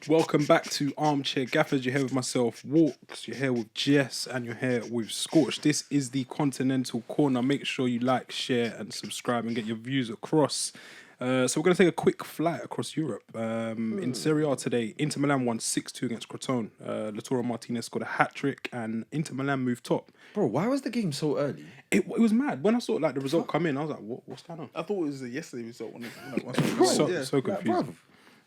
Welcome back to Armchair Gaffers. You're here with myself, Walks. You're here with Jess, and you're here with Scorch. This is the Continental Corner. Make sure you like, share, and subscribe, and get your views across. So we're going to take a quick flight across Europe. In Serie A today, Inter Milan won 6-2 against Crotone. Lautaro Martinez scored a hat-trick, and Inter Milan moved top. Bro, why was the game so early? It was mad. When I saw the result come in, I was like, what's going on? I thought it was a yesterday result. So confused.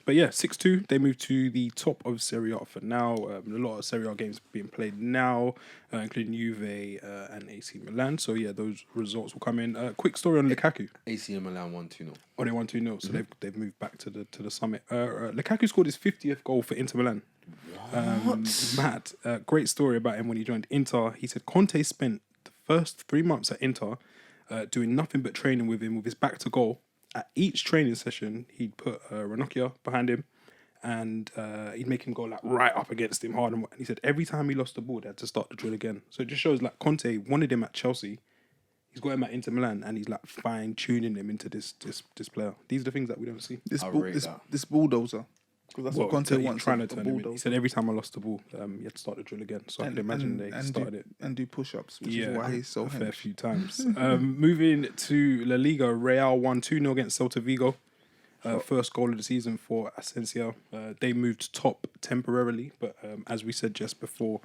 But yeah, 6-2, they moved to the top of Serie A for now. A lot of Serie A games being played now, including Juve and AC Milan. So yeah, those results will come in. Quick story on Lukaku. AC Milan 1-2-0. Oh, they won 2-0, so they've moved back to the summit. Lukaku scored his 50th goal for Inter Milan. Mad. Great story about him when he joined Inter. He said Conte spent the first 3 months at Inter doing nothing but training with him with his back to goal. At each training session, he'd put Ranocchia behind him and he'd make him go like right up against him hard. And he said every time he lost the ball, they had to start the drill again. So it just shows like Conte wanted him at Chelsea. He's got him at Inter Milan and he's like fine tuning him into this player. These are the things that we don't see. This bulldozer. Because that's what Conte wants. Trying to turn him in. He said every time I lost the ball, you had to start the drill again. So I can imagine they started it. And do push-ups, which is why he's so a fair few times. Moving to La Liga, Real won 2-0 against Celta Vigo. First goal of the season for Asensio. They moved top temporarily, but as we said just before,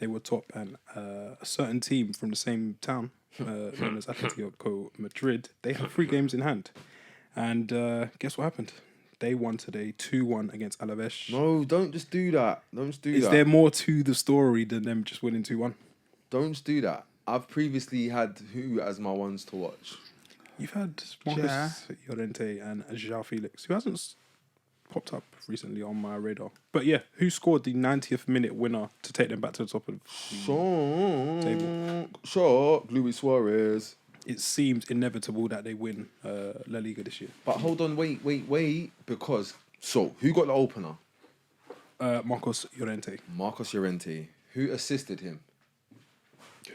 they were top, and a certain team from the same town, known as Atletico Madrid, they have 3 games in hand. And guess what happened? They won today 2-1 against Alaves. No, don't just do that. Is there more to the story than them just winning 2-1? Don't just do that. I've previously had who as my ones to watch? You've had Marcus Llorente and João Felix, who hasn't popped up recently on my radar. But yeah, who scored the 90th minute winner to take them back to the top of the table? Sure, Luis Suarez. It seems inevitable that they win La Liga this year. But hold on, wait, because... So, who got the opener? Marcos Llorente. Marcos Llorente. Who assisted him?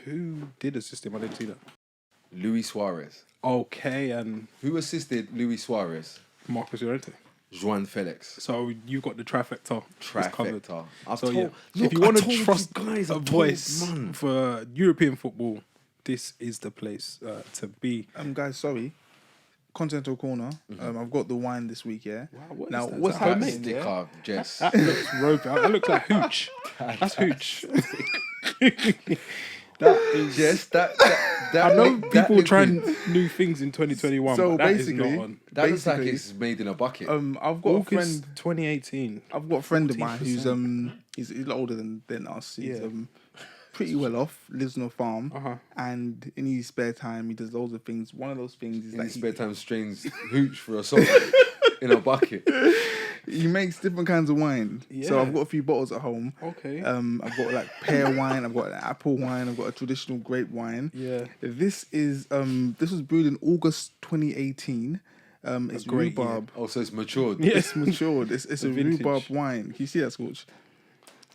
Who did assist him? I didn't see that. Luis Suarez. Okay, and... Who assisted Luis Suarez? Marcos Llorente. João Felix. So you got the trifecta. Trifecta. If you want to trust a voice for European football, this is the place to be. Guys, sorry. Continental Corner. I've got the wine this week, yeah? Wow, now, what's happening? Sticker, Jess. That looks ropey. That looks like hooch. That's hooch. That is... Jess, that I know people trying new things in 2021, so but basically, that looks like it's made in a bucket. I've got August a friend... 2018. I've got a friend of mine who's he's a lot older than us. He's pretty well off, lives on a farm, and in his spare time he does loads of things. One of those things is in like his spare time strains hooch for a song in a bucket. He makes different kinds of wine. Yeah. So I've got a few bottles at home. Okay. I've got like pear wine, I've got an apple wine, I've got a traditional grape wine. Yeah. This is this was brewed in August 2018. It's rhubarb. Oh, so it's matured. Yeah. It's matured. It's a vintage. rhubarb wine. Can you see that, Scorch?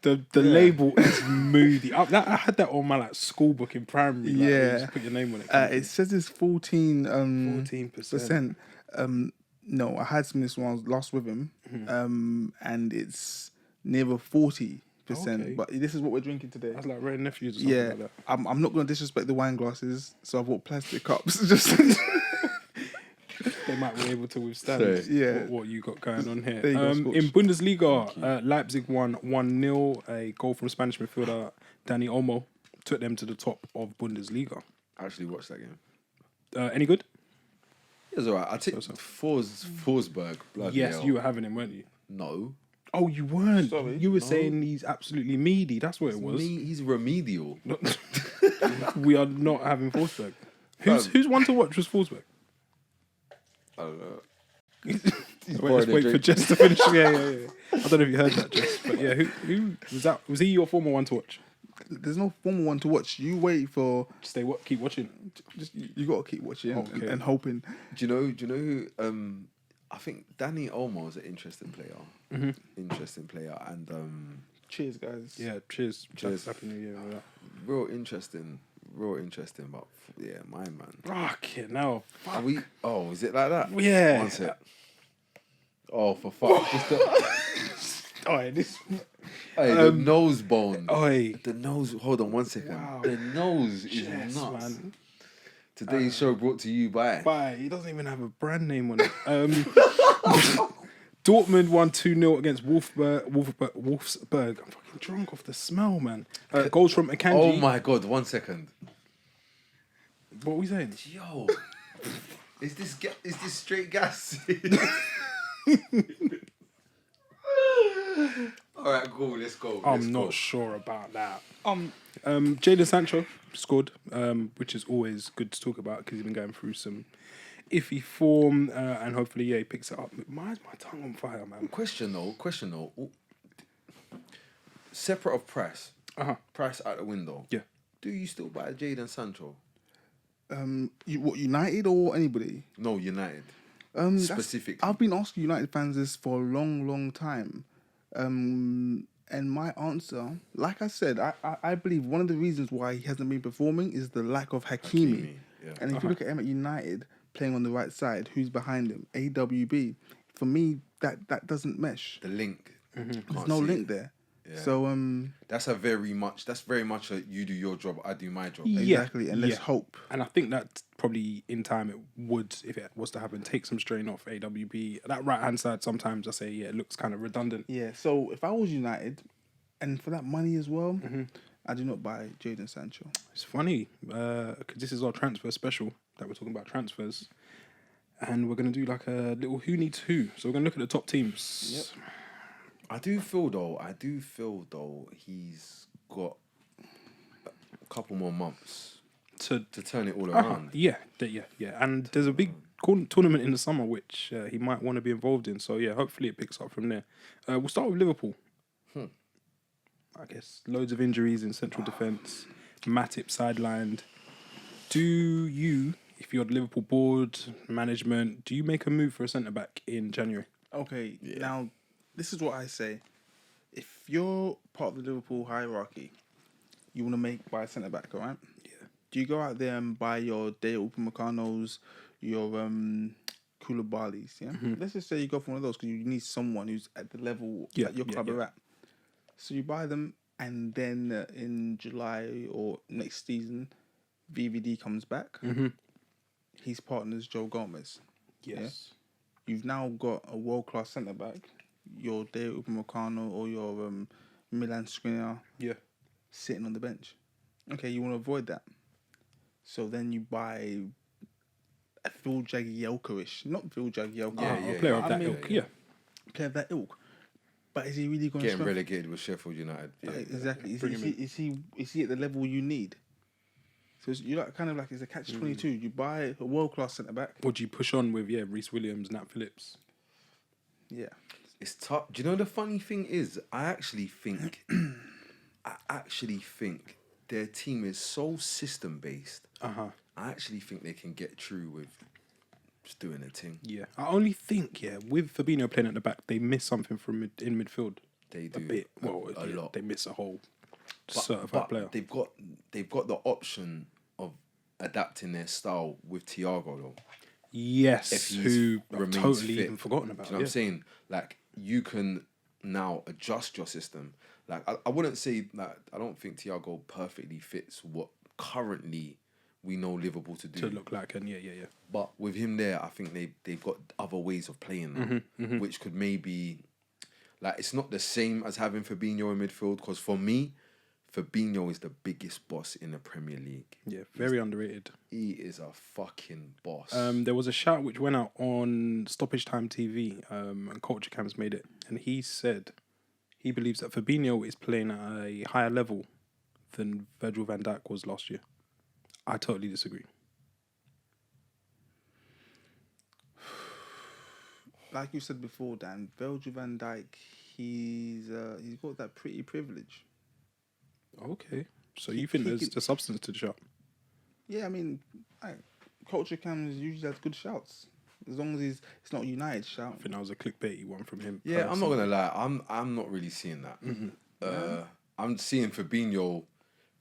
The label is moody. I had that on my school book in primary. Like, you just put your name on it. It says it's 14%. 14%. No, I had some this one. I was lost with him, and it's near 40%. Okay. But this is what we're drinking today. That's like Red Nephews or something like that. I'm not going to disrespect the wine glasses, so I've got plastic cups. Just They might be able to withstand what you got going on here. In Go, Bundesliga, Leipzig won 1-0. A goal from Spanish midfielder Dani Olmo took them to the top of Bundesliga. I actually watched that game. Any good? It was alright. I took Forsberg. Yes, you were having him, weren't you? No. Oh, you weren't. Sorry. You were saying he's absolutely meaty. That's what it was. He's remedial. We are not having Forsberg. Who's one to watch was Forsberg? I don't know. Let's wait for Jess to finish. Yeah. I don't know if you heard that, Jess, but yeah, who was that? Was he your former one to watch? There's no formal one to watch. You wait for. Keep watching. You got to keep watching and hoping. Do you know who? I think Dani Olmo is an interesting player. Interesting player, and cheers, guys. Yeah, cheers. Happy New Year and all that. Real interesting. But yeah, my man. Fucking hell. Are we? Oh, is it like that? Yeah. One sec. Oh, for fuck! Oh, this. Hey, the nose bone. Oi. The nose. Hold on 1 second. Wow. The nose is Yes, nuts. man. Today's show brought to you by. Bye. He doesn't even have a brand name on it. Dortmund won 2-0 against Wolfsburg. I'm fucking drunk off the smell, man. Goals from Akanji. Oh my god! 1 second. What are we saying? Yo, is this straight gas? All right, cool. Let's go. I'm not sure about that. Jadon Sancho scored, which is always good to talk about because he's been going through some iffy form, and hopefully, he picks it up. Why is my tongue on fire, man? Question though. Separate of price. Price out the window. Yeah. Do you still buy Jadon Sancho? United or anybody? No, United. Specifically. I've been asking United fans this for a long, long time. And my answer, like I said, I believe one of the reasons why he hasn't been performing is the lack of Hakimi. Yeah. And if you look at him at United playing on the right side, who's behind him? AWB. For me, that doesn't mesh. The link. There's no link there. Yeah. So that's very much a you do your job, I do my job. Yeah. exactly, and let's hope. And I think that probably in time it would, if it was to happen, take some strain off AWB. That right hand side, sometimes I say, it looks kind of redundant. Yeah. So if I was United, and for that money as well, I do not buy Jadon Sancho. It's funny because this is our transfer special that we're talking about transfers, and we're gonna do like a little who needs who. So we're gonna look at the top teams. Yep. I do feel though he's got a couple more months to turn it all around. Yeah. And there's a big tournament in the summer which he might want to be involved in. So yeah, hopefully it picks up from there. We'll start with Liverpool. I guess loads of injuries in central defence. Matip sidelined. Do you, if you're the Liverpool board, management, do you make a move for a centre back in January? Okay, now this is what I say. If you're part of the Liverpool hierarchy, you want to buy a centre back, all right? Yeah. Do you go out there and buy your Dale Upamecano's, your Koulibaly's, yeah? Let's just say you go for one of those because you need someone who's at the level that your club are at. So you buy them, and then in July or next season, VVD comes back. His partner's Joe Gomez. Yes. Yeah? You've now got a world-class centre-back, your Dale Upamecano or your Milan Skriniar sitting on the bench. Okay, you want to avoid that. So then you buy a Phil Jagielka-ish. Not Phil Jagielka. A player of that ilk, Player of that ilk. But is he really going to Getting relegated with Sheffield United. Exactly. Is he at the level you need? So you're kind of like it's a catch-22. You buy a world-class centre-back. Or do you push on with, Reece Williams, Nat Phillips? Yeah. It's tough. Do you know the funny thing is, I actually think their team is so system-based. I actually think they can get through with just doing a thing. Yeah. I only think, with Fabinho playing at the back, they miss something from in midfield. They do. A bit. Well, a lot. They miss a whole certified player. They've got the option of adapting their style with Thiago though. Yes, who I've remains totally fit. even forgotten about. Do you know what I'm saying? Like, you can now adjust your system. Like, I wouldn't say that I don't think Thiago perfectly fits what currently we know Liverpool to do. To look like, and yeah. But with him there, I think they've got other ways of playing now, which could maybe, like, it's not the same as having Fabinho in midfield, because for me, Fabinho is the biggest boss in the Premier League. Yeah, very underrated. He is a fucking boss. There was a shout which went out on Stoppage Time TV, and Culture Cams made it, and he said he believes that Fabinho is playing at a higher level than Virgil van Dijk was last year. I totally disagree. Like you said before, Dan, Virgil van Dijk, he's got that pretty privilege. Okay, so you think there's the substance to the shout? Yeah, I mean, Culture Cams usually has good shouts. As long as it's not United shout. I think that was a clickbaity one from him. Yeah, I'm not gonna lie. I'm not really seeing that. I'm seeing Fabinho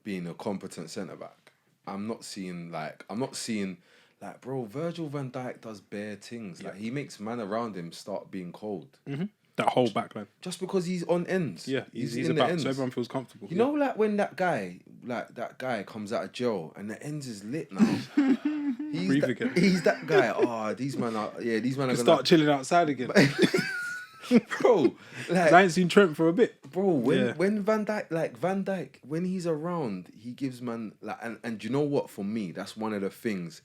being a competent centre back. I'm not seeing bro, Virgil van Dijk does bare things. Like, he makes man around him start being cold. That whole backline. Just because he's on ends. Yeah, he's in the about ends. so everyone feels comfortable. You know, like when that guy comes out of jail and the ends is lit now. Breathe again. He's that guy. Oh, these man are gonna start chilling outside again. Bro, like, I ain't seen Trent for a bit. Bro, when Van Dijk, when he's around, he gives man like, and you know what? For me, that's one of the things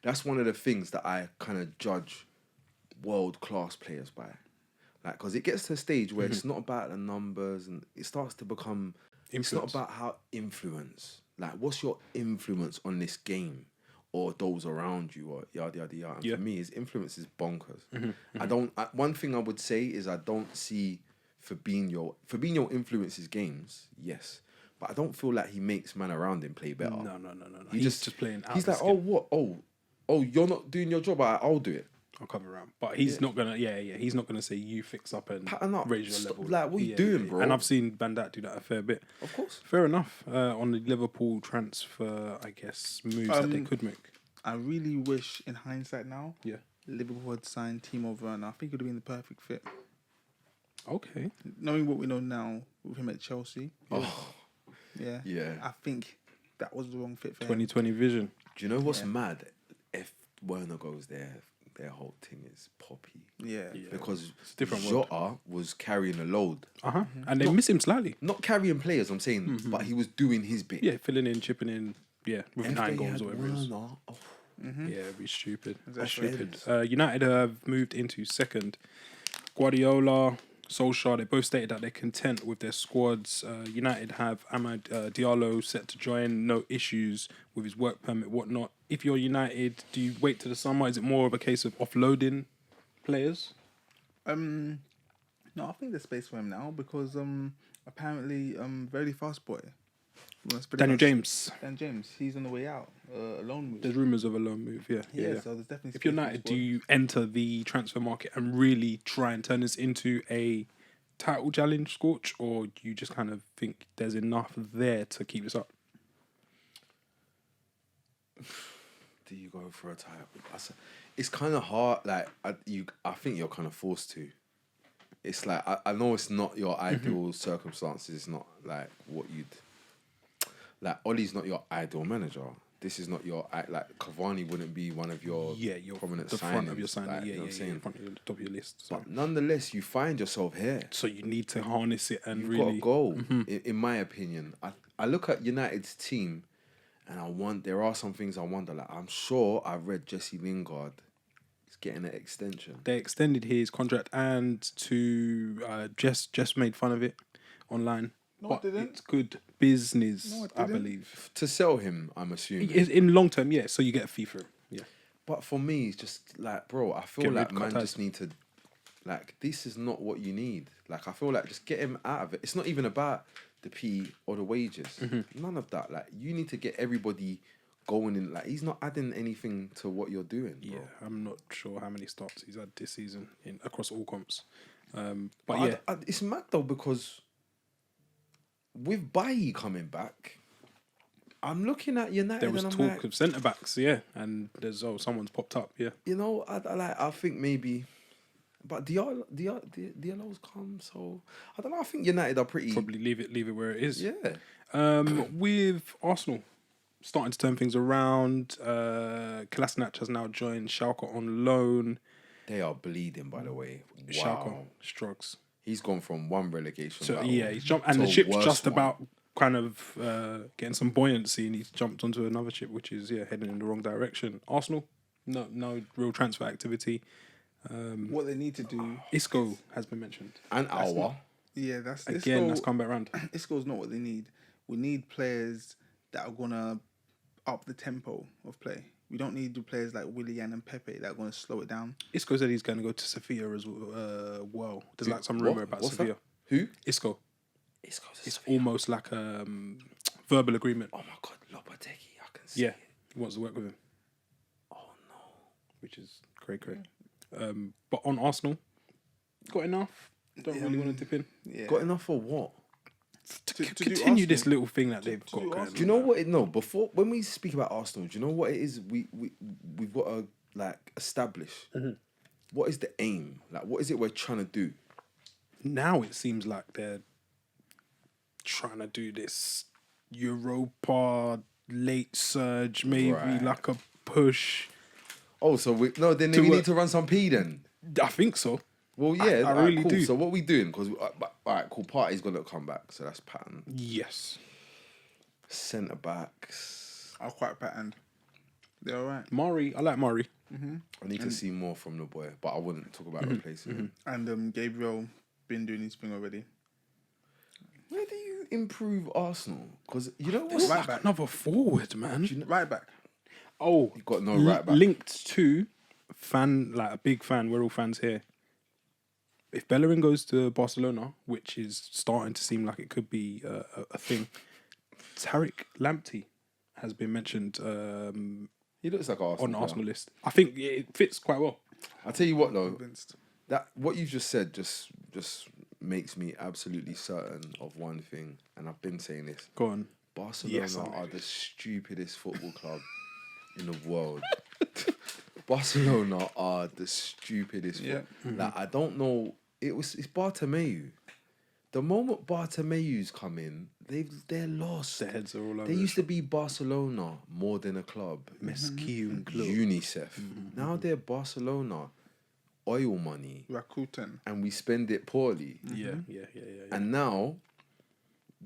that I kind of judge world class players by, like, because it gets to a stage where it's not about the numbers and it starts to become. It's not about how influence. Like, what's your influence on this game? Or those around you, or yada yada yada. And for me, his influence is bonkers. One thing I would say is I don't see Fabinho influences games, yes, but I don't feel like he makes man around him play better. No. He's just playing out. He's like, oh what? Oh, you're not doing your job. I'll do it. I'll come around, but he's not gonna. He's not gonna say you fix up and pattern up, raise your level. Like, what are you doing, bro? And I've seen Van Dijk do that a fair bit. Of course, fair enough. On the Liverpool transfer, I guess moves that they could make. I really wish, in hindsight now, Liverpool had signed Timo Werner. I think it would have been the perfect fit. Okay, knowing what we know now with him at Chelsea, yeah, I think that was the wrong fit for 2020 vision. Do you know what's mad? If Werner goes there, their whole thing is poppy. Yeah. Because it's different Jota was carrying a load. And they miss him slightly. Not carrying players, I'm saying, but he was doing his bit. Yeah, filling in, chipping in. Yeah, with 9 goals or whatever it is. Mm-hmm. Yeah, it'd be stupid. Exactly. Stupid. United have moved into second. Guardiola, Solskjaer, they both stated that they're content with their squads. United have Amad Diallo set to join, no issues with his work permit, whatnot. If you're United, do you wait till the summer? Is it more of a case of offloading players? No, I think there's space for him now because apparently very fast boy. Daniel James, he's on the way out. A loan move. There's rumours of a loan move, yeah. So there's definitely. If you're United, do you enter the transfer market and really try and turn this into a title challenge, Scorch, or do you just kind of think there's enough there to keep this up? Do you go for a title? It's kind of hard. Like I think you're kind of forced to. It's like I know it's not your ideal circumstances. It's not like what you'd. Like, Ollie's not your ideal manager. This is not your... Like, Cavani wouldn't be one of your prominent the signings. front of your signing. Like, you know what I'm saying? Front of the top of your list. So. But nonetheless, you find yourself here. So you need to harness it and You've really... got to go, in my opinion. I look at United's team and there are some things I wonder. Like, I'm sure I read Jesse Lingard is getting an extension. They extended his contract and to... just made fun of it online. No, but it didn't. It's good business, No, it I didn't. believe. To sell him, I'm assuming. In long term, yeah. So you get a fee for him. Yeah. But for me, it's just like, bro, I feel Get like rid, man cut just ties. need to, like, this is not what you need. Like, I feel like just get him out of it. It's not even about the P or the wages. None of that. Like, you need to get everybody going in. Like, he's not adding anything to what you're doing, bro. Yeah, I'm not sure how many starts he's had this season across all comps. But yeah. It's mad though, because with Bailly coming back, I'm looking at United. There was and I'm talk like, of centre backs, yeah, and there's someone's popped up, yeah. you know, I think maybe, but Diallo's come, so I don't know. I think United are pretty. Probably leave it where it is. Yeah. With Arsenal starting to turn things around, Kolasinac has now joined Schalke on loan. They are bleeding, by the way. Wow. Schalke struggles. He's gone from one relegation. So battle yeah, he's jumped, and to the a ship's worse just one. about kind of getting some buoyancy, and he's jumped onto another ship, which is heading in the wrong direction. Arsenal, no real transfer activity. What they need to do. Isco has been mentioned, And Awa. That's again. That's come back round. Isco's not what they need. We need players that are gonna up the tempo of play. We don't need the players like Willian and Pepe that are going to slow it down. Isco said he's going to go to Sevilla as well. There's like some What? rumour about What's Sevilla. that? Who? Isco. It's It's almost like a verbal agreement. Oh my God, Lopetegui, I can see Yeah, it. he wants to work with him, Oh no. which is cray. But on Arsenal, got enough. Don't really want to dip in. Yeah. Got enough for what? To do Continue this Arsenal. little thing that they've to got do going. Arsenal. Do you know what? Before when we speak about Arsenal, do you know what it is? We've got to like establish what is the aim? Like, what is it we're trying to do? now it seems like they're trying to do this Europa late surge, maybe Right. like a push. Oh, so we To need work. to run some P then. I think so. Well, yeah, I alright, really cool. do. So what we doing? Because all right, cool. Party's gonna come back, so that's pattern. Yes. Centre backs. Are quite patterned. They're all right. Murray, I like Murray. I need to see more from the boy, but I wouldn't talk about replacing him. And Gabriel been doing his thing already. Where do you improve Arsenal? Because you know It's what's Right like back. another forward, man. Right back. Oh, you got no right back. linked to a big fan. We're all fans here. If Bellerin goes to Barcelona, which is starting to seem like it could be a thing, Tariq Lamptey has been mentioned He looks like Arsenal. on the player. Arsenal list. I think it fits quite well. I'll tell you what though, Convinced. that what you just said just makes me absolutely certain of one thing, and I've been saying this. Go on. Barcelona Yes, I know. are the stupidest football club in the world. Barcelona are the stupidest. Yeah. Like I don't know. It's Bartomeu. The moment Bartomeu's come in, they're lost. Their heads are all over. They used to be Barcelona more than a club. Mesquite Club. UNICEF. Now they're Barcelona, oil money, Rakuten. and we spend it poorly. Yeah. And now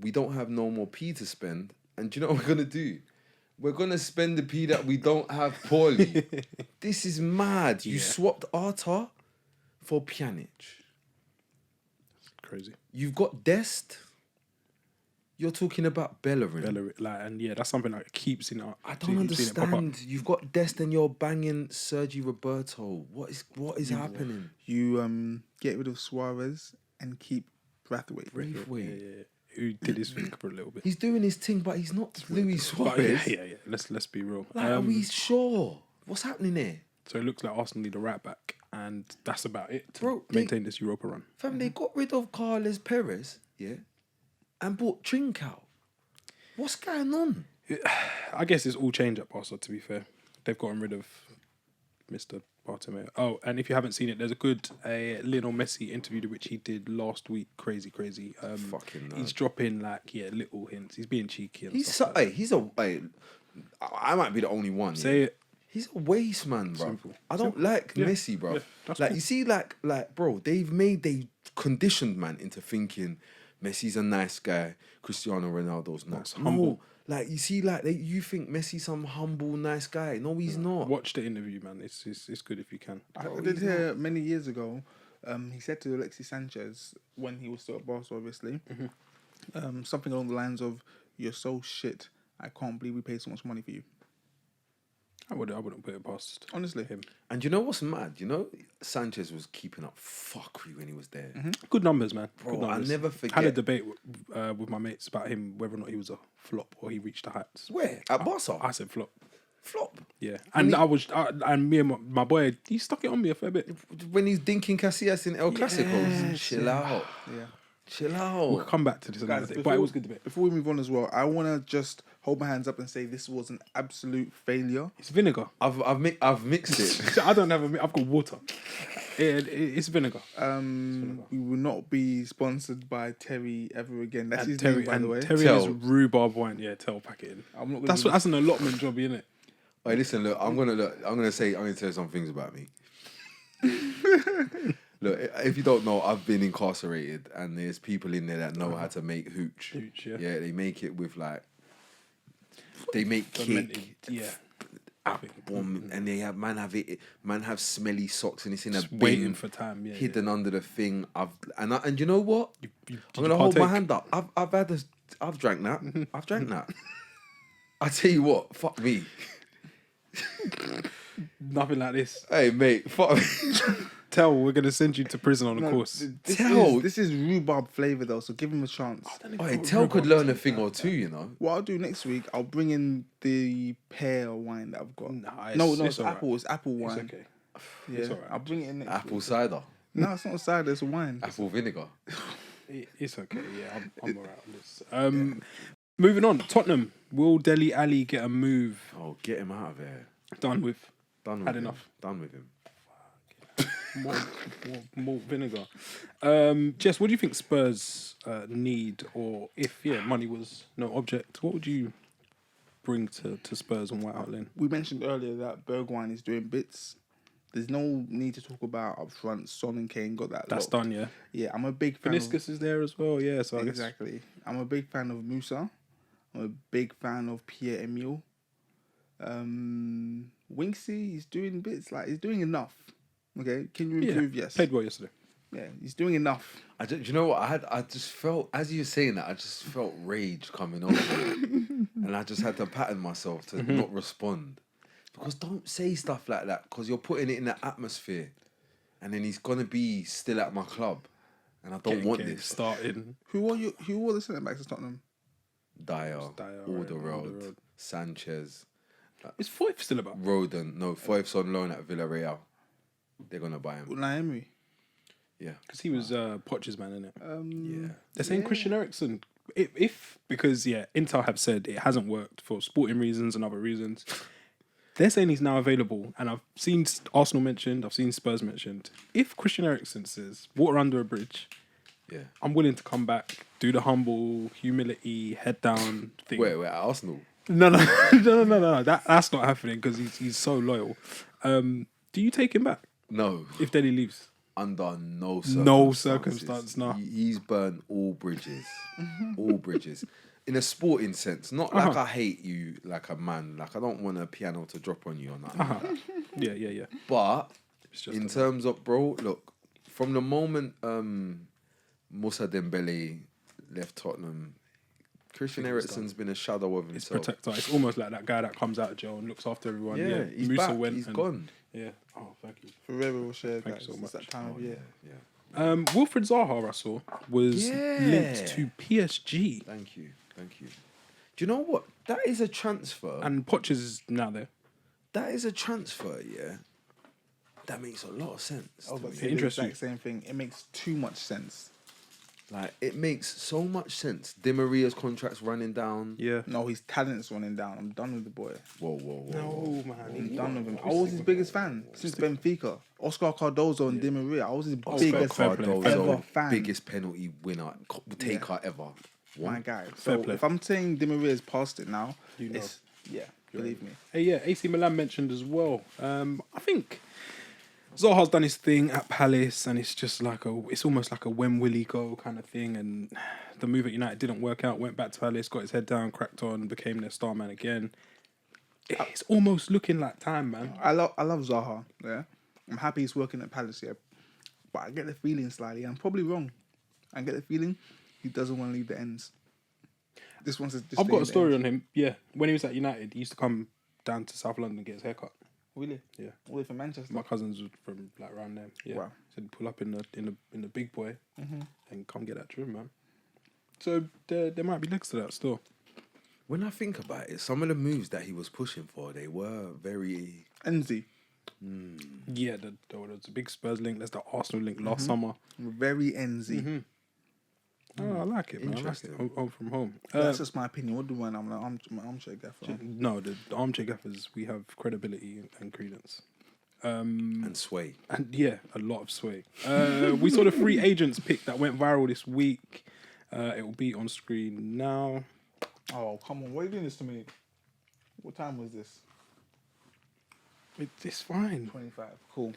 we don't have no more P to spend. And do you know what we're gonna do? We're gonna spend the P that we don't have poorly. This is mad. You Yeah. swapped Arta for Pjanic. Crazy. You've got Dest. You're talking about Bellerin. Bellerin, and that's something that keeps in our. I don't understand. You've got Dest and you're banging Sergi Roberto. What is happening? You get rid of Suarez and keep Braithwaite. Braithwaite. Who did his thing for a little bit. He's doing his thing, but he's not Luis But Suarez. yeah. Let's be real. Like, are we sure? What's happening there? So it looks like Arsenal need a right back, and that's about it to Bro, maintain this Europa run. Fam, they got rid of Carles Perez, yeah, and bought Trincao. What's going on? I guess it's all change at Barca, to be fair. They've gotten rid of Mr. Bartomeu. Oh, and if you haven't seen it, there's a good Lionel Messi interview which he did last week. Crazy. Fucking nerd. He's dropping little hints. He's being cheeky and He's stuff. I might be the only one. Say yeah. it. He's a waste man, bro. Simple. I don't like Yeah. Messi, bro. Yeah, that's like cool. you see, like bro, they conditioned man into thinking Messi's a nice guy, Cristiano Ronaldo's not. That's humble. No, like you see, like you think Messi's some humble, nice guy. No, he's not. Watch the interview, man. It's good if you can. I did hear many years ago, he said to Alexis Sanchez when he was still at Barca, obviously, something along the lines of, "You're so shit. I can't believe we paid so much money for you." I wouldn't put it past Honestly. him. And you know what's mad? You know, Sanchez was keeping up fuckery when he was there. Good numbers, man. Bro, Good I numbers. never forget. Had a debate with my mates about him whether or not he was a flop or he reached the heights. Where? At Barca? I said flop. Flop. Yeah, and and me and my boy, he stuck it on me a fair bit. When he's dinking Casillas in El Clasico. Chill out. Yeah. Chill out. We'll come back to this another day, but it was a good debate. Before we move on as well, I want to just hold my hands up and say this was an absolute failure. It's vinegar. I've mixed it. I don't have I've got water. It's vinegar. We will not be sponsored by Terry ever again. That's his Terry, name, by the way. Terry Tell. is rhubarb wine. Yeah, tell pack it in. I'm not gonna That's be- that's an allotment job, isn't it? Hey, listen, look, I'm gonna tell you some things about me. Look, if you don't know, I've been incarcerated, and there's people in there that know how to make hooch. Hooch, yeah. Yeah, they make it with they make Fermented, cake, yeah. apple, and they have man have smelly socks, and it's in a Just bin, waiting for time. Yeah, hidden under the thing. And you know what? Did I'm you gonna hold my partake? hand up. I've drank that. I've drank that. I tell you what, fuck me. Nothing like this. Hey mate, fuck me. Tell, we're gonna send you to prison on a No, course. This is rhubarb flavour though, so give him a chance. Hey, Tel could learn a thing or two, you know. What I'll do next week, I'll bring in the pear wine that I've got. Nah, It's alright. apple. It's apple It's wine. okay. Yeah, It's alright. I'll bring it in next Apple week. cider, No, it's not cider. It's wine. apple vinegar. It's okay. Yeah, I'm alright on this. Moving on. Tottenham. Will Dele Alli get a move Oh, get him out of there. done with? Done with Had him. enough. Done with him. more vinegar. Jess, what do you think Spurs need, or if money was no object, what would you bring to Spurs on White Hart Lane? We mentioned earlier that Bergwijn is doing bits. There's no need to talk about up front. Son and Kane got that. That's locked. done, yeah. Yeah, I'm a big fan. Veniscus is there as well, yeah. So Exactly. I'm a big fan of Musa. I'm a big fan of Pierre-Emile. Winksy, he's doing bits. Like, he's doing enough. Okay, can you improve? Yes. Played well yesterday. Yeah, he's doing enough. Do you know what I just felt as you were saying that, I just felt rage coming over me. And I just had to pattern myself to not respond, because don't say stuff like that, because you're putting it in the atmosphere, and then he's gonna be still at my club, and I don't want this. Starting. Who were the centre backs at Tottenham? Dyer, Alderweireld. Alderweireld, Sanchez, Is Foyth still about? Roden. No, Foyth's on loan at Villarreal. They're gonna buy him. Unai Emery. Yeah, Because he was Poch's man, innit? yeah. They're saying Christian Eriksen. Because Inter have said it hasn't worked for sporting reasons and other reasons. They're saying he's now available, and I've seen Arsenal mentioned, I've seen Spurs mentioned. If Christian Eriksen says water under a bridge, Yeah. I'm willing to come back, do the humble humility, head down thing. Wait, at Arsenal? No. That's not happening because he's so loyal. Do you take him back No. if Dele leaves? Under no circumstance, no. He's burned all bridges. All bridges. In a sporting sense. Not like I hate you like a man. Like I don't want a piano to drop on you or nothing like that. Yeah. But It's just in terms of, bro, look, from the moment Moussa Dembele left Tottenham, Christian Eriksen's been a shadow of it's himself. protector. It's almost like that guy that comes out of jail and looks after everyone. Yeah, he's Musa back. went He's and- gone. Yeah. Oh, thank you. Forever will share, Thank guys. you so It's much. that time of year. Yeah. Wilfried Zaha, I saw, was Yeah. linked to PSG, Thank you. Do you know what? That is a transfer. and Poch is now there. That is a transfer, yeah. That makes a lot of sense. I was to about to me. say the Interesting. exact same thing. It makes too much sense. Like, it makes so much sense. Di Maria's contract's running down. Yeah. No, his talent's running down. I'm done with the boy. Whoa. No, man. I'm done with him. I was his biggest fan since Benfica. Oscar Cardozo and Di Maria. I was his biggest fair play. ever Cardozo, fan. biggest penalty winner, taker ever. My guy. Fair So play. if I'm saying Di Maria's past it now, You know. it's believe me. Hey, AC Milan mentioned as well. I think Zaha's done his thing at Palace, and it's just like it's almost like a when will he go kind of thing. And the move at United didn't work out. Went back to Palace, got his head down, cracked on, became their star man again. It's almost looking like time, man. I love Zaha. Yeah, I'm happy he's working at Palace. Yeah, but I get the feeling slightly. I'm probably wrong. I get the feeling he doesn't want to leave the ends. This one's. I've got a story on him. Yeah, when he was at United, he used to come down to South London and get his haircut. Really? Yeah. All the way from Manchester. My cousins were from like around there. Yeah. Wow. So pull up in the big boy and come get that trim, man. So there might be legs to that still. When I think about it, some of the moves that he was pushing for, they were very... Enzi. Yeah, there was a big Spurs link. There's the Arsenal link last summer. Very Enzi. Oh, I like it, man. I like it. Home from home. That's just my opinion. What do you want? I'm an armchair gaffer. No, the armchair gaffers, we have credibility and credence. and sway. And yeah, a lot of sway. We saw the free agents pick that went viral this week. It will be on screen now. Oh, come on. Why are you doing this to me? What time was this? It's fine. 25. Cool.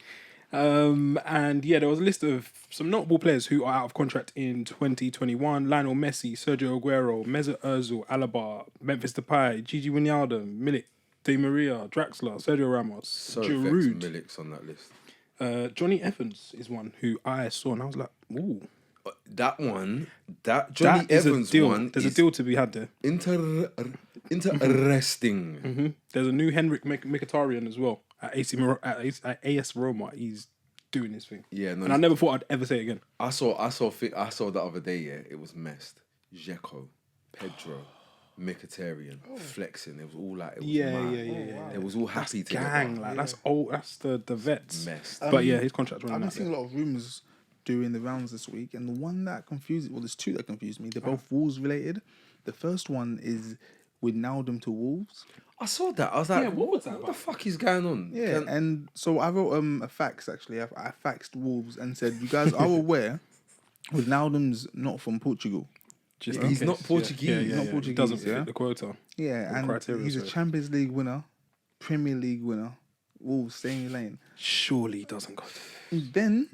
And yeah, there was a list of some notable players who are out of contract in 2021. Lionel Messi, Sergio Aguero, Mesut Ozil, Alaba, Memphis Depay, Gigi Wijnaldum, Milik, Di Maria, Draxler, Sergio Ramos, So Giroud. Milik's on that list. Johnny Evans is one who I saw and I was like, ooh. That one, that Johnny That is Evans a deal. one There's is a deal to be had there. interesting. There's a new Henrik Mkhitaryan as well at AS Roma. He's doing his thing. Yeah, no, and I never thought I'd ever say it again. I saw the other day. Yeah, it was messed. Dzeko, Pedro, Mkhitaryan, flexing. It was all like it was mad. It was all happy together. Gang, like that's old. That's the vets. Messed. But yeah, his contract's I've running been out. seeing a lot of rumours doing the rounds this week, and the one that confused, well, there's two that confused me. They're both Wolves related. The first one is Wijnaldum to Wolves. I saw that. I was like, Yeah, what was that What the about? fuck is going on? Yeah, and so I wrote a fax actually. I faxed Wolves and said, "You guys are aware, Wijnaldum's not from Portugal. Just He's in not case. Portuguese. Yeah, yeah, Not yeah. Portuguese, He doesn't yeah? fit the quota. Yeah, The and criteria, he's a sorry. Champions League winner, Premier League winner. Wolves, stay in your lane." Surely he doesn't go. And then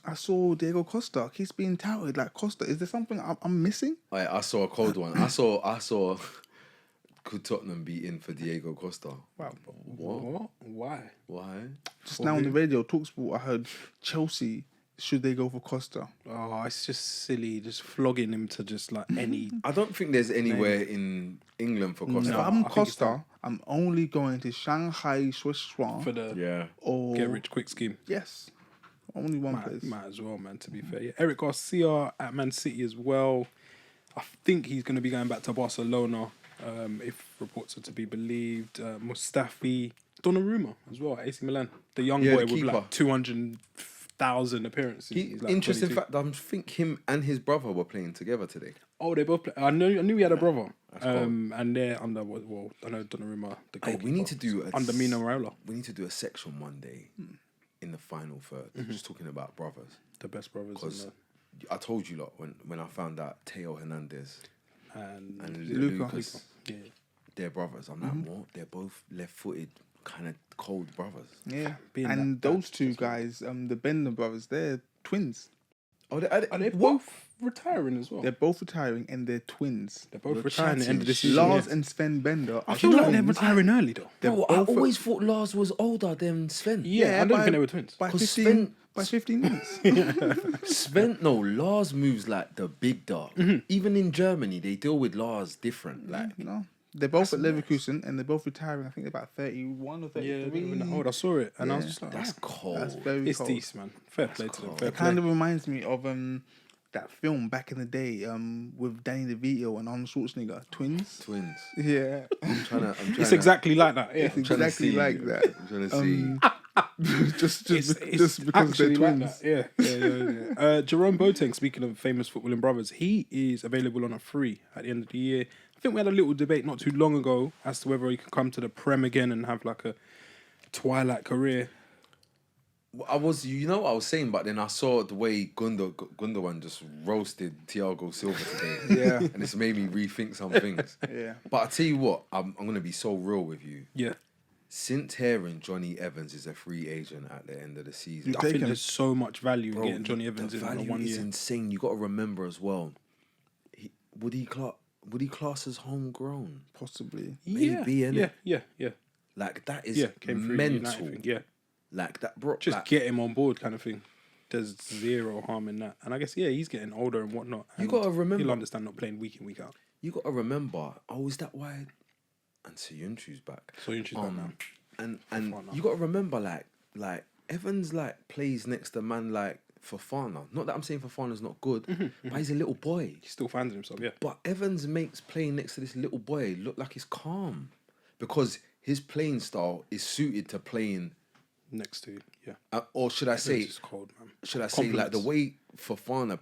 I saw Diego Costa. He's being touted like Costa. Is there something I'm missing? I saw a cold one. I saw. Could Tottenham be in for Diego Costa? Wow. What? Why? Why? Just now on the radio, Talksport, I heard Chelsea. Should they go for Costa? Oh, it's just silly. Just flogging him to just like any. I don't think there's anywhere in England for Costa. If No, I'm I think it's Costa, I'm only going to Shanghai Shuai For the Yeah. or get rich quick scheme. yes, only one place. Might as well, man, to be fair. Yeah. Eric Garcia at Man City as well. I think he's going to be going back to Barcelona, if reports are to be believed. Mustafi, Donnarumma as well at AC Milan. The young Yeah, boy the with keeper. like 200,000 appearances. He's like Interesting 22. fact, I think him and his brother were playing together today. Oh, they both play. I knew he had a brother. cool. And they're under, well, I know Donnarumma, the Hey, goalkeeper. we need to do under Mino Raiola, We need to do a section one day in the final third, just talking about brothers. the best brothers. Because I told you lot when I found out Teo Hernandez And and Luka. Lucas, yeah. they're brothers. I'm like, what? They're both left-footed, kind of cold brothers. Yeah, being and that those two guys, the Bender brothers, they're twins. Oh, Are they both retiring as well? They're both retiring and they're twins. They're both You're retiring at the end of the chatting season. Lars yeah. and Sven Bender. I are feel like they're twins. retiring early though. They're Bro, I both- always thought Lars was older than Sven. Yeah, I don't think they were twins. By 'Cause 15, Sven- by 15 minutes. Sven, no, Lars moves like the big dog. Even in Germany, they deal with Lars different. Like, No, they're both at Leverkusen and they're both retiring. I think they're about 31 or 33. Yeah, they're in that old. I saw it and I was just like, that's "Ah, cold. That's very it's cold. decent, man. Fair play to them. cold. Fair It play. kind of reminds me of that film back in the day with Danny DeVito and Arnold Schwarzenegger, twins. Twins. Yeah, I'm trying It's exactly like that. Yeah. it's exactly like that. I'm trying to see. just It's because they're actually twins. like that. Yeah. Jerome Boateng, speaking of famous footballing brothers, he is available on a free at the end of the year. I think we had a little debate not too long ago as to whether he could come to the Prem again and have like a twilight career. I was, what I was saying, but then I saw the way Gundogan just roasted Thiago Silva today. Yeah. And it's made me rethink some things. Yeah. But I tell you what, I'm going to be so real with you. Yeah. Since hearing Johnny Evans is a free agent at the end of the season, I think taking there's so much value in bro, getting Johnny Evans the in on value 1 is year. insane. You got to remember as well. Would he class as homegrown? Possibly. Maybe, innit? Yeah. Like that is Came through mental. United thing. Yeah. Like that, bro. Just like, get him on board kind of thing. There's zero harm in that. And I guess, he's getting older and whatnot. You and gotta remember- He'll understand not playing week in, week out. you got to remember. Oh, is that why? And Soyuncu's back. So you choose that now. And Fofana. you got to remember, like Evans plays next to man like Fofana. Not that I'm saying Fofana's not good, but he's a little boy. He still finds himself, yeah. But Evans makes playing next to this little boy look like he's calm, because his playing style is suited to playing. Next to, yeah. Or should I say? It's cold, man. Should I say like the Compliments. way Fofana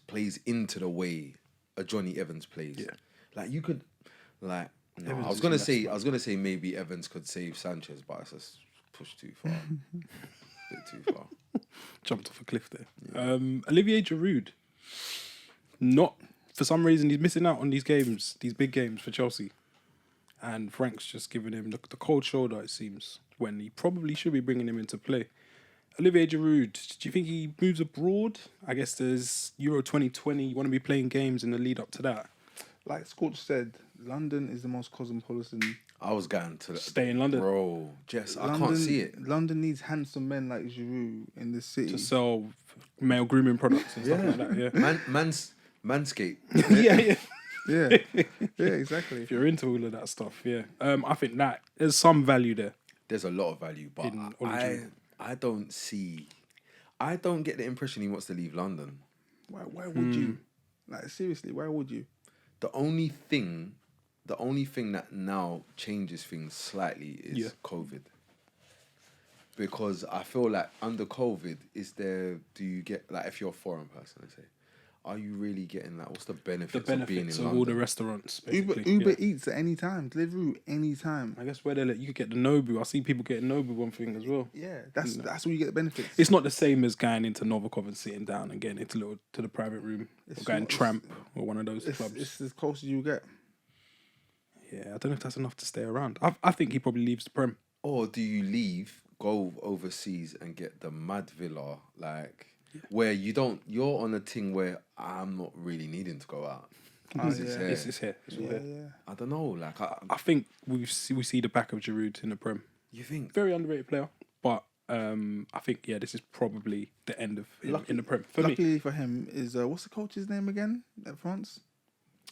plays into the way a Johnny Evans plays. Yeah. Like you could, like no, Evans I was is gonna less, say man. I was gonna say maybe Evans could save Sanchez, but it's just pushed too far. Bit too far. Jumped off a cliff there. Olivier Giroud. Not, for some reason, he's missing out on these games, these big games for Chelsea. And Frank's just giving him the cold shoulder, it seems, when he probably should be bringing him into play. Olivier Giroud, do you think he moves abroad? I guess there's Euro 2020. You want to be playing games in the lead up to that. Like Scorch said, London is the most cosmopolitan. I was going to Stay in London. bro. Jess, I London, can't see it. London needs handsome men like Giroud in the city. To sell male grooming products and stuff like that, yeah. Manscaped. yeah. Yeah, yeah, exactly. If you're into all of that stuff, yeah. I think that there's some value there. There's a lot of value, but In Olivier. I don't get the impression he wants to leave London. Why would you? Like seriously, why would you? The only thing that now changes things slightly is COVID. Because I feel like under COVID, do you get, like, if you're a foreign person, let's say, are you really getting that? What's the The benefits of being benefits in of London? all the restaurants. Uber Basically. Eats at any time, Deliveroo any time. I guess where they you could get the Nobu. I see people getting Nobu one thing as well. Yeah, that's where you get the benefits. It's not the same as going into Novikov and sitting down and getting into to the private room or going Tramp or one of those clubs. It's as close as you get. Yeah, I don't know if that's enough to stay around. I think he probably leaves the Prem. Or do you leave, go overseas and get the mad villa, where you're on a thing where I'm not really needing to go out. This is here. Yeah. I don't know, I think we see the back of Giroud in the Prem. You think? Very underrated player, but I think this is probably the end of in the Prem for me. Luckily for him is what's the coach's name again at France?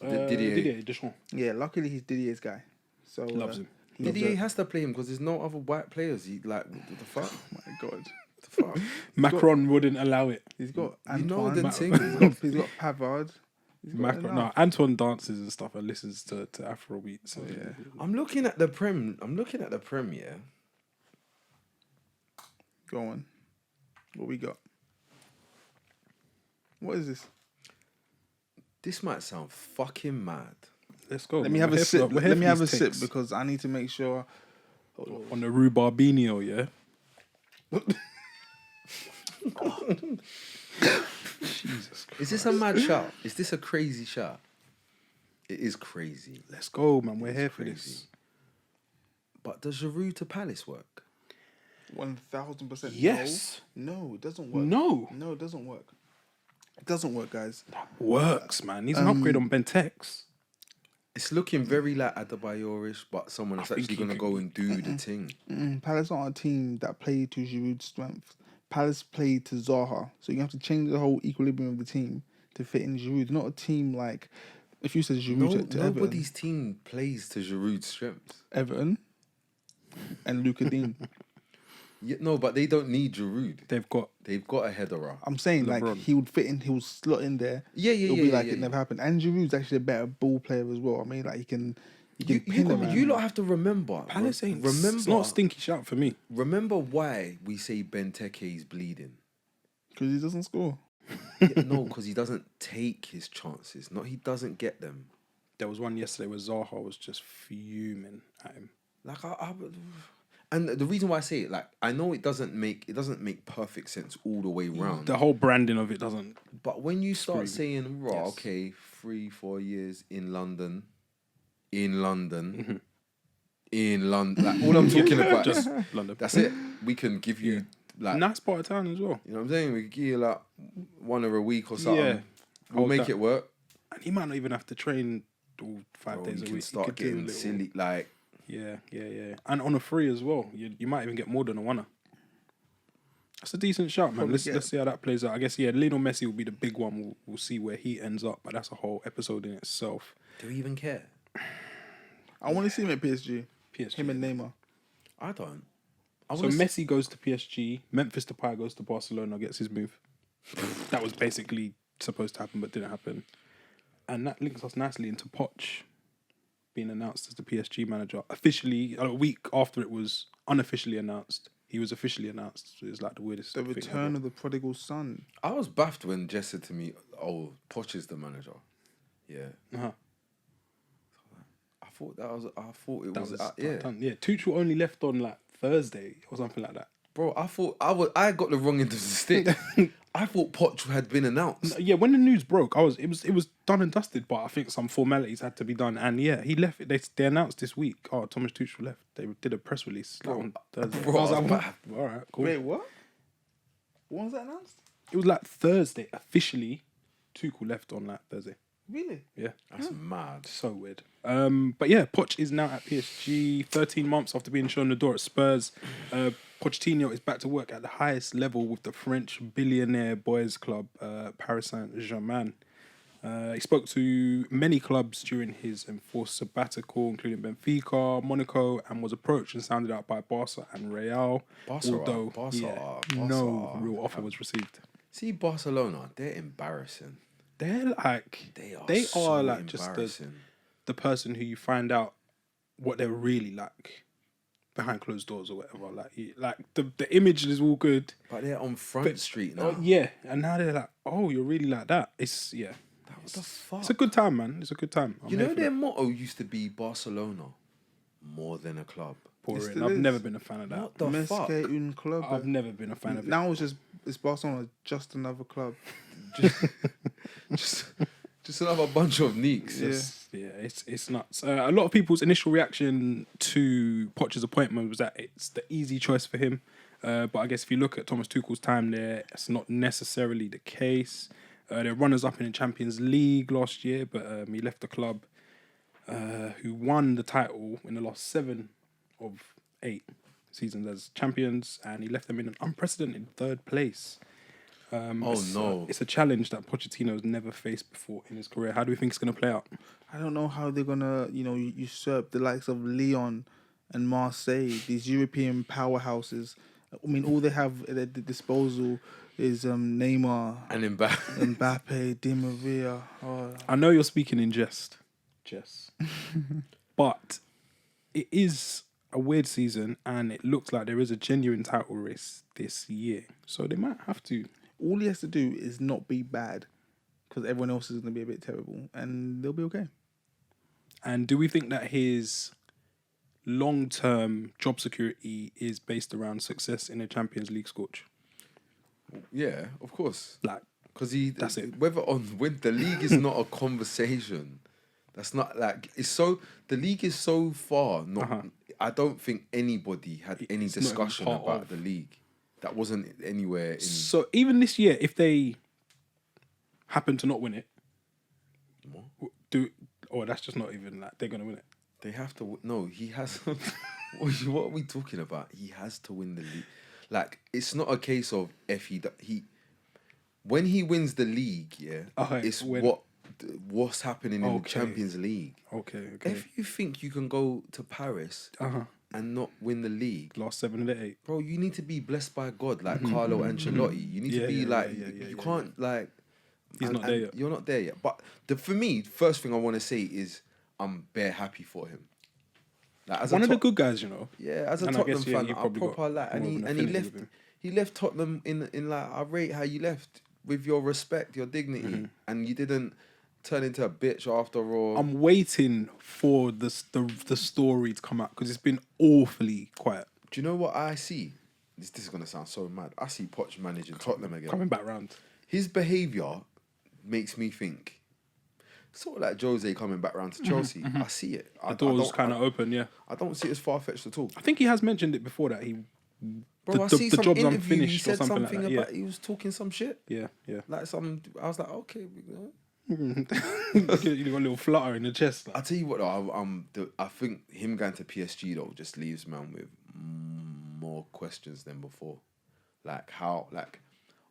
Didier Deschamps. Yeah, luckily he's Didier's guy. So Loves him. Didier has to play him because there's no other white players. What the fuck? Oh my god. What the fuck? Macron wouldn't allow it. He's got You know Antoine. the thing. He's got Pavard. Antoine dances and stuff and listens to Afrobeat. So Yeah. I'm looking at the Prem. Yeah. Go on. What we got? What is this? This might sound fucking mad. Let's go. Let me have a sip. Let me have a sip because I need to make sure. On the rhubarbinio, yeah. Jesus Christ. Is this a mad shot? Is this a crazy shot? It is crazy. Let's go, man. We're here for crazy. this. But does Giroud to Palace work? 1000%. Yes. No, it doesn't work. No. No, it doesn't work. It doesn't work, guys. Works, man. He's an upgrade on Bentex. It's looking very like Adebayor-ish, but someone that's think actually he going to could- go and do the thing. Palace aren't a team that play to Giroud's strength. Palace play to Zaha. So you have to change the whole equilibrium of the team to fit in Giroud. Not a team like, if you said Giroud to Nobody's team plays to Giroud's strengths. Everton and Luka Dean. Yeah, no, but they don't need Giroud. They've got They've got a header. I'm saying like LeBron. he would fit in, he would slot in there. Yeah, It'll be like it never happened. And Giroud's actually a better ball player as well. I mean, like he can pin him. You lot have to remember. Palace ain't. Remember, It's not a stinky shout for me. remember why we say Benteke is bleeding. Because he doesn't score. Yeah, no, because he doesn't take his chances. Not he doesn't get them. There was one yesterday where Zaha was just fuming at him. Like and the reason why I say it, like I know it doesn't make perfect sense all the way round. The whole branding of it doesn't. But when you start Scream. saying, "Raw, Yes. okay, 3-4 years in London," like all I'm talking about, Just London. that's it. We can give you like, Nice part of town as well. you know what I'm saying? We could give you like one or a week or something. Yeah. We'll Hold make that. it work. And he might not even have to train all 5 Bro, days you a can week. start He could do a getting little- silly. Like Yeah. And on a free as well. You might even get more than a winner. That's a decent shot, man. Probably Let's see how that plays out. I guess Lionel Messi will be the big one. We'll see where he ends up, but that's a whole episode in itself. do we even care? I want to see him at PSG. PSG. Him and Neymar. I don't. So Messi goes to PSG. Memphis Depay goes to Barcelona, gets his move. That was basically supposed to happen, but didn't happen. And that links us nicely into Poch being announced as the PSG manager. Officially, a week after it was unofficially announced, he was officially announced. So it's like the weirdest The thing return ever. of the prodigal son. I was baffed when Jess said to me, "Oh, Poch is the manager." Yeah, Uh-huh. I thought it was. Yeah. Tuchel only left on like Thursday or something like that. Bro, I thought I got the wrong end of the stick. I thought Poch had been announced. Yeah, when the news broke, it was done and dusted, but I think some formalities had to be done. And yeah, he left. They announced this week. Oh, Thomas Tuchel left. They did a press release on Thursday. bro, I was I was like, back. all right, cool. Wait, what? When was that announced? It was like Thursday officially. Tuchel left on like Thursday. Really? Yeah, That's mad. so weird. But yeah, Poch is now at PSG. 13 months after being shown the door at Spurs. Pochettino is back to work at the highest level with the French billionaire boys club, Paris Saint-Germain. He spoke to many clubs during his enforced sabbatical, including Benfica, Monaco, and was approached and sounded out by Barca and Real. Although no real offer was received. See, Barcelona, they're embarrassing. They're like They are like just the person who you find out what they're really like behind closed doors or whatever. Like the image is all good. But they're on Front Street now. Yeah, and now they're like, oh, you're really like that. It's What the fuck? It's a good time, man. It's a good time. You know their motto used to be Barcelona, more than a club. Boring. I've never been a fan of that. What the fuck? Un club. I've never been a fan of it. Now it's Barcelona, just another club. Just another bunch of neeks. It's nuts. A lot of people's initial reaction to Poch's appointment was that it's the easy choice for him. But I guess if you look at Thomas Tuchel's time there, it's not necessarily the case. They're runners-up in the Champions League last year, but he left the club who won the title in the last 7 of 8 seasons as champions, and he left them in an unprecedented 3rd place. It's a challenge that Pochettino's never faced before in his career. How do we think it's going to play out? I don't know how they're going to, usurp the likes of Lyon and Marseille, these European powerhouses. I mean, all they have at their disposal is Neymar And Mbappe, Di Maria. Oh. I know you're speaking in jest, but it is a weird season, and it looks like there is a genuine title race this year. So they might have to. All he has to do is not be bad, because everyone else is going to be a bit terrible, and they'll be okay. And do we think that his long-term job security is based around success in a Champions League scorch? Yeah, of course. Because that's it. When the league is not a conversation, that's not like it's so. The league is so far. I don't think anybody had any discussion about the league. That wasn't anywhere in. So even this year, if they happen to not win it, that's just not even like they're gonna win it. They have to. No, he has. What are we talking about? He has to win the league. Like, it's not a case of if he when he wins the league, it's what's happening in the Champions League. Okay. If you think you can go to Paris and not win the league, last 7 of the 8, bro, you need to be blessed by God, like Carlo Ancelotti. You need to be you can't like. He's not there yet. You're not there yet. But for me, first thing I want to say is I'm bare happy for him. Like, as one of the good guys, Yeah, as a Tottenham fan, I proper like, and he left Tottenham in like, I rate how you left with your respect, your dignity, and you didn't turn into a bitch after all. I'm waiting for the story to come out because it's been awfully quiet. Do you know what I see? This is gonna sound so mad. I see Poch managing Tottenham again, coming back round. His behaviour makes me think. Sort of like Jose coming back round to Chelsea. I see it. The door's kind of open, yeah. I don't see it as far-fetched at all. I think he has mentioned it before that he... I see some job's interview, unfinished he said or something something like that. about he was talking some shit. Yeah. Like I was like, okay. You got a little flutter in the chest. I tell you what, though, I think him going to PSG, though, just leaves man with more questions than before. Like, how, like,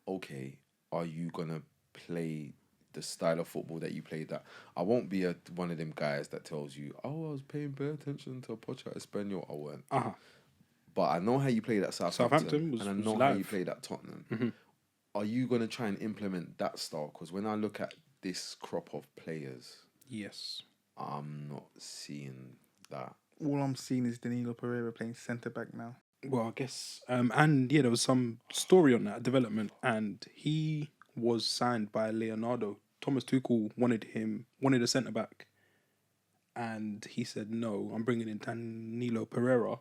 okay, are you going to play the style of football that you played? That I won't be one of them guys that tells you, I was paying bare attention to Poch at Espanyol. I weren't. But I know how you played at Southampton and I know how you played at Tottenham. Are you going to try and implement that style? Because when I look at this crop of players, yes, I'm not seeing that. All I'm seeing is Danilo Pereira playing centre back now. Well, I guess, and yeah, there was some story on that development, and he was signed by Leonardo. Thomas Tuchel wanted a centre back, and he said no. I'm bringing in Danilo Pereira,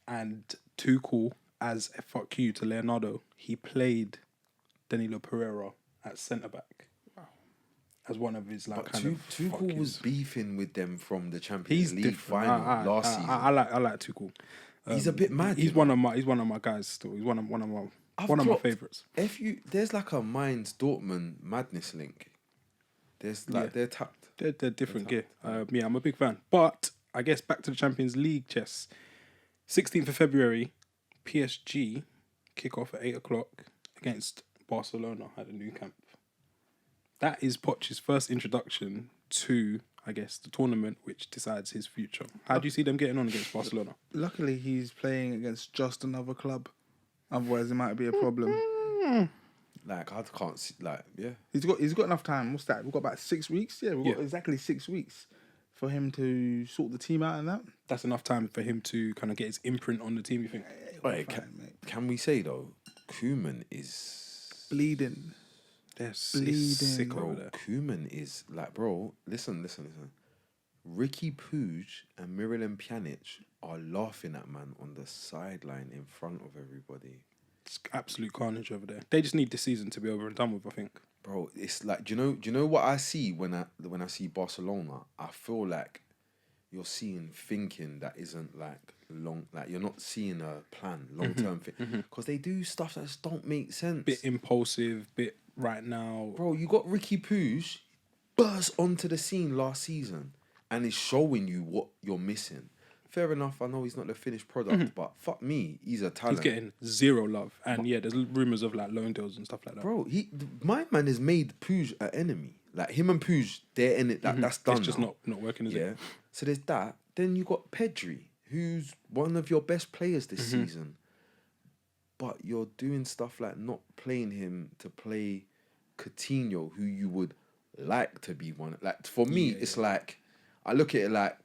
and Tuchel, as a fuck you to Leonardo, he played Danilo Pereira at centre back. Wow. As one of his like kind of. Tuchel was beefing with them from the Champions League final last season. I like Tuchel. He's a bit mad. He's one of my guys still. He's one of my favourites. There's like a Mainz Dortmund madness link. There's like they're tapped. They're different gear. Yeah, I'm a big fan. But I guess back to the Champions League chess. 16th of February, PSG kick off at 8:00 against Barcelona at the Nou Camp. That is Poch's first introduction to, I guess, the tournament which decides his future. How do you see them getting on against Barcelona? Luckily, he's playing against just another club. Otherwise, it might be a problem. Like, I can't see, like, yeah. He's got enough time. What's that? We've got about 6 weeks. Yeah, we've got exactly 6 weeks for him to sort the team out and that. That's enough time for him to kind of get his imprint on the team, you think? Wait, can we say though, Koeman is bleeding. They're Bleeding. sick bro. over there. Koeman is like, bro. Listen. Ricky Puig and Miralem Pjanic are laughing at man on the sideline in front of everybody. It's absolute carnage over there. They just need the season to be over and done with, I think. Bro, it's like, do you know what I see when I see Barcelona? I feel like you're seeing thinking that isn't like long, like you're not seeing a plan, long term thing, because they do stuff that just don't make sense. Bit impulsive, bit right now. Bro, you got Ricky Puig burst onto the scene last season and is showing you what you're missing. Fair enough, I know he's not the finished product, but fuck me, he's a talent. He's getting zero love. And yeah, there's rumours of like loan deals and stuff like that. Bro, my man has made Puig an enemy. Like him and Puig, they're in it. That's done. It's just now. not working, is Yeah. it? So there's that. Then you got Pedri, who's one of your best players this season. But you're doing stuff like not playing him to play Coutinho, who you would like to be one. Like for me, it's like I look at it like,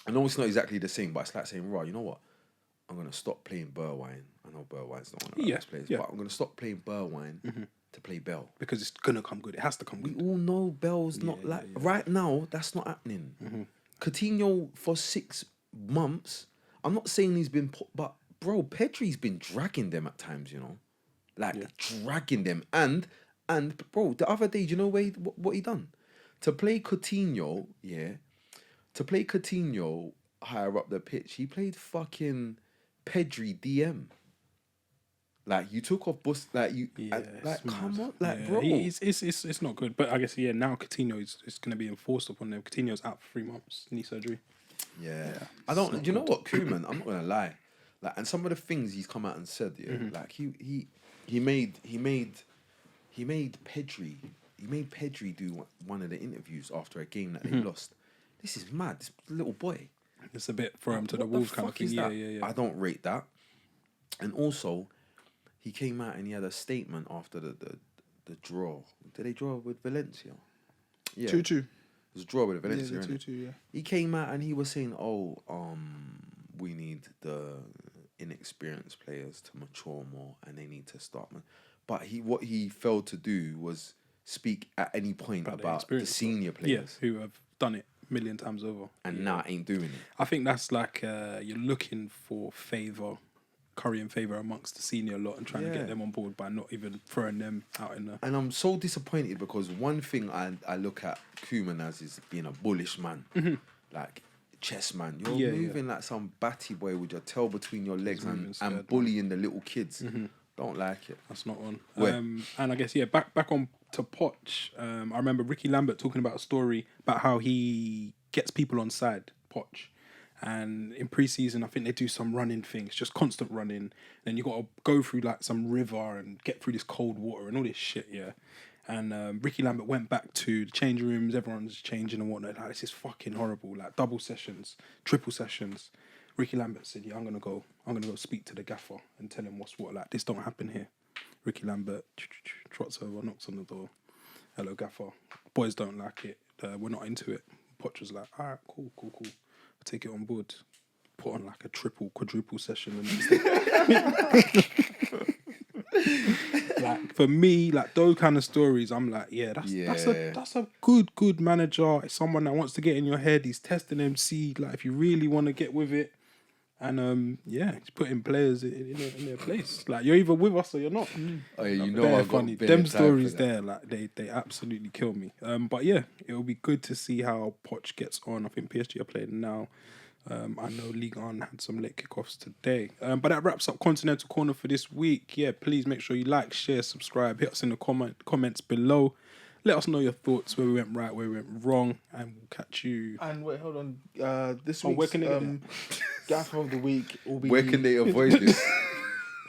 I know it's not exactly the same, but it's like saying, right, you know what? I'm gonna stop playing Bergwijn. I know Bergwijn's not one of the best players, but I'm gonna stop playing Bergwijn to play Bell. Because it's gonna come good. It has to come We good. all know Bell's not right now. That's not happening. Coutinho for 6 months. I'm not saying he's been, but bro, Pedri's been dragging them at times. You know, like dragging them. And bro, the other day, do you know what he done? To play Coutinho, to play Coutinho higher up the pitch, he played fucking Pedri DM. Like you took off bus, like you, like come on, like bro, it's not good. But I guess now Coutinho is going to be enforced upon them. Coutinho's out for 3 months, knee surgery. Yeah. I don't. Do you know what, Koeman? I'm not gonna lie. Like, and some of the things he's come out and said, like he made Pedri. He made Pedri do one of the interviews after a game that they lost. This is mad. This little boy. It's a bit throw him to the wolves kind of thing. Yeah. I don't rate that. And also, he came out and he had a statement after the draw. Did they draw with Valencia? Yeah. 2-2. It was a draw with Valencia. Yeah, 2-2, yeah. He came out and he was saying, we need the inexperienced players to mature more and they need to start. But what he failed to do was speak at any point about the senior players. Yeah, who have done it a million times over. And now ain't doing it. I think that's like you're looking for currying favour amongst the senior lot and trying to get them on board by not even throwing them out in the... And I'm so disappointed because one thing I look at Koeman as is being a bullish man. Like, chess man. You're moving like some batty boy with your tail between your legs and bullying the little kids. Don't like it. That's not on. And I guess, back on to Poch. I remember Ricky Lambert talking about a story about how he gets people on side, Poch. And in pre-season, I think they do some running things, just constant running. Then you got to go through like some river and get through this cold water and all this shit, And Ricky Lambert went back to the change rooms. Everyone's changing and whatnot. Like, this is fucking horrible. Like double sessions, triple sessions. Ricky Lambert said, I'm gonna go speak to the gaffer and tell him what's what. Like, this don't happen here. Ricky Lambert trots over, knocks on the door. Hello, gaffer. Boys don't like it. We're not into it. Poch was like, all right, cool. I'll take it on board. Put on like a triple, quadruple session the next day. Like, for me, like those kind of stories, I'm like, that's a good manager. It's someone that wants to get in your head. He's testing them, see like if you really want to get with it. And he's putting players in their place. Like, you're either with us or you're not. Oh, yeah, you know, I've funny. Them stories there, like they absolutely kill me. But yeah, it'll be good to see how Poch gets on. I think PSG are playing now. I know Liga had some late kickoffs today. But that wraps up Continental Corner for this week. Yeah, please make sure you like, share, subscribe, hit us in the comments below. Let us know your thoughts, where we went right, where we went wrong, and we'll catch you. And wait, hold on. This week's Gaffer of the Week will be... Where can they avoid this?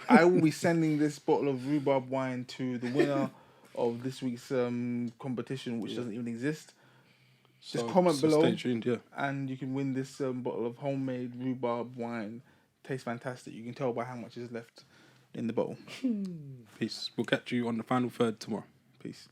I will be sending this bottle of rhubarb wine to the winner of this week's competition, which doesn't even exist. Just comment below, stay tuned, and you can win this bottle of homemade rhubarb wine. Tastes fantastic. You can tell by how much is left in the bottle. Peace. We'll catch you on the final third tomorrow. Peace.